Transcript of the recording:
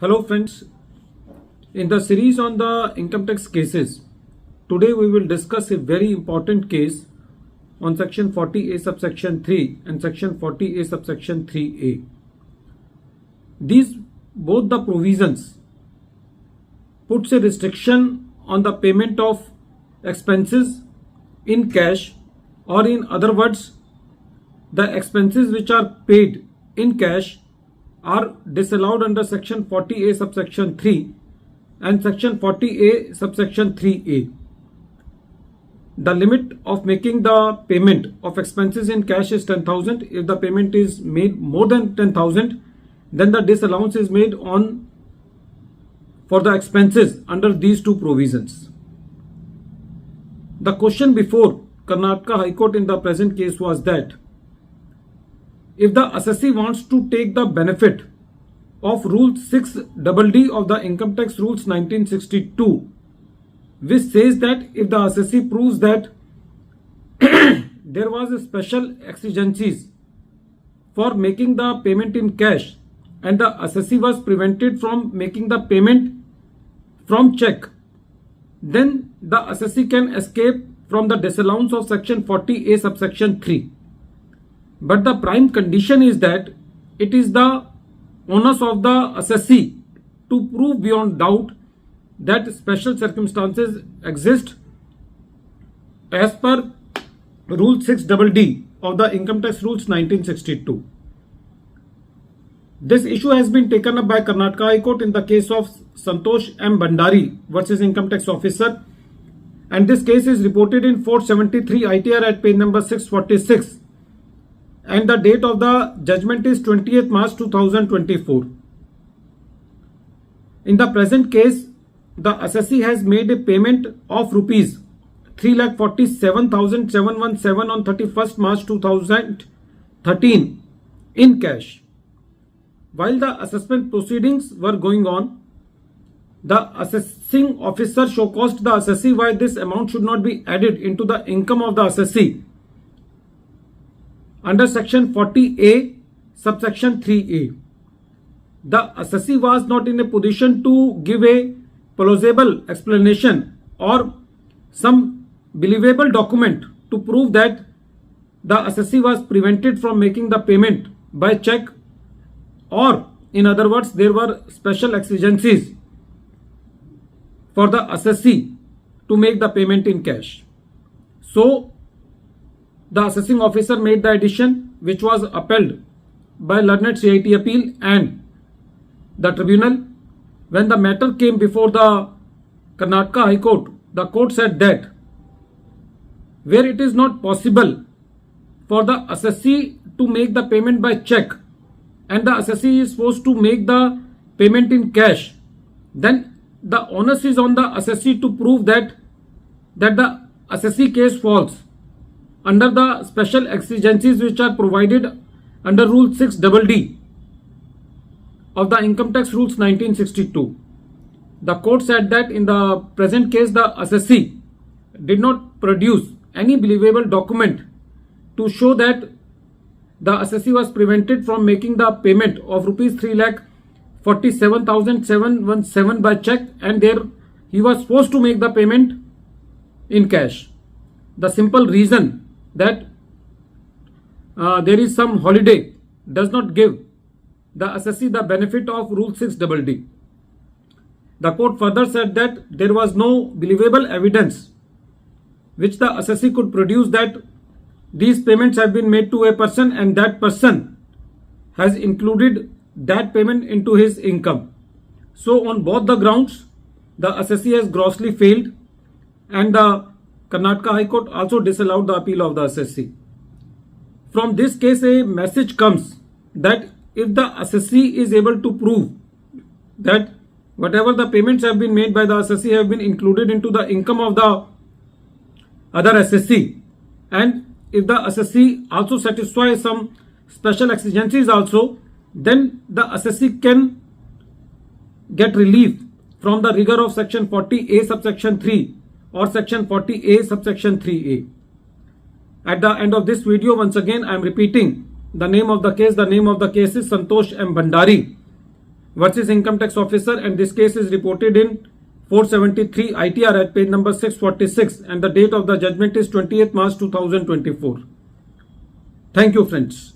Hello friends, in the series on the income tax cases, today we will discuss a very important case on section 40A subsection 3 and section 40A subsection 3A. These both the provisions puts a restriction on the payment of expenses in cash, or in other words, the expenses which are paid in cash are disallowed under section 40A subsection 3 and section 40A subsection 3A. The limit of making the payment of expenses in cash is 10,000. If the payment is made more than 10,000, then the disallowance is made on for the expenses under these two provisions. The question before Karnataka High Court in the present case was that if the assessee wants to take the benefit of Rule 6DD of the Income Tax Rules 1962, which says that if the assessee proves that there was a special exigencies for making the payment in cash and the assessee was prevented from making the payment from check, then the assessee can escape from the disallowance of section 40A subsection 3. But the prime condition is that it is the onus of the assessee to prove beyond doubt that special circumstances exist as per Rule 6DD of the Income Tax Rules 1962. This issue has been taken up by Karnataka High Court in the case of Santosh M. Bhandari versus Income Tax Officer, and this case is reported in 473 ITR at page number 646. And the date of the judgment is 20th March 2024. In the present case, the assessee has made a payment of rupees 3,47,717 on 31st March 2013 in cash. While the assessment proceedings were going on, the assessing officer showcaused the assessee why this amount should not be added into the income of the assessee under section 40A subsection 3A. The assessee was not in a position to give a plausible explanation or some believable document to prove that the assessee was prevented from making the payment by check, or in other words, there were special exigencies for the assessee to make the payment in cash. So the assessing officer made the addition, which was upheld by learned CIT appeal and the tribunal. When the matter came before the Karnataka High Court, the court said that where it is not possible for the assessee to make the payment by check and the assessee is forced to make the payment in cash, then the onus is on the assessee to prove that the assessee case falls under the special exigencies which are provided under Rule 6DD of the Income Tax Rules 1962. The court said that in the present case, the assessee did not produce any believable document to show that the assessee was prevented from making the payment of rupees 3,47,717 by check, and there he was forced to make the payment in cash. The simple reason that there is some holiday does not give the assessee the benefit of Rule 6DD. The court further said that there was no believable evidence which the assessee could produce that these payments have been made to a person and that person has included that payment into his income. So on both the grounds, the assessee has grossly failed, and the Karnataka High Court also disallowed the appeal of the assessee. From this case, a message comes that if the assessee is able to prove that whatever the payments have been made by the assessee have been included into the income of the other assessee, and if the assessee also satisfies some special exigencies also, then the assessee can get relief from the rigor of section 40A subsection 3 or section 40A subsection 3A. At the end of this video, once again I am repeating the name of the case. The name of the case is Santosh M. Bhandari versus income tax officer, and this case is reported in 473 ITR at page number 646, and the date of the judgment is 28th March 2024. Thank you, friends.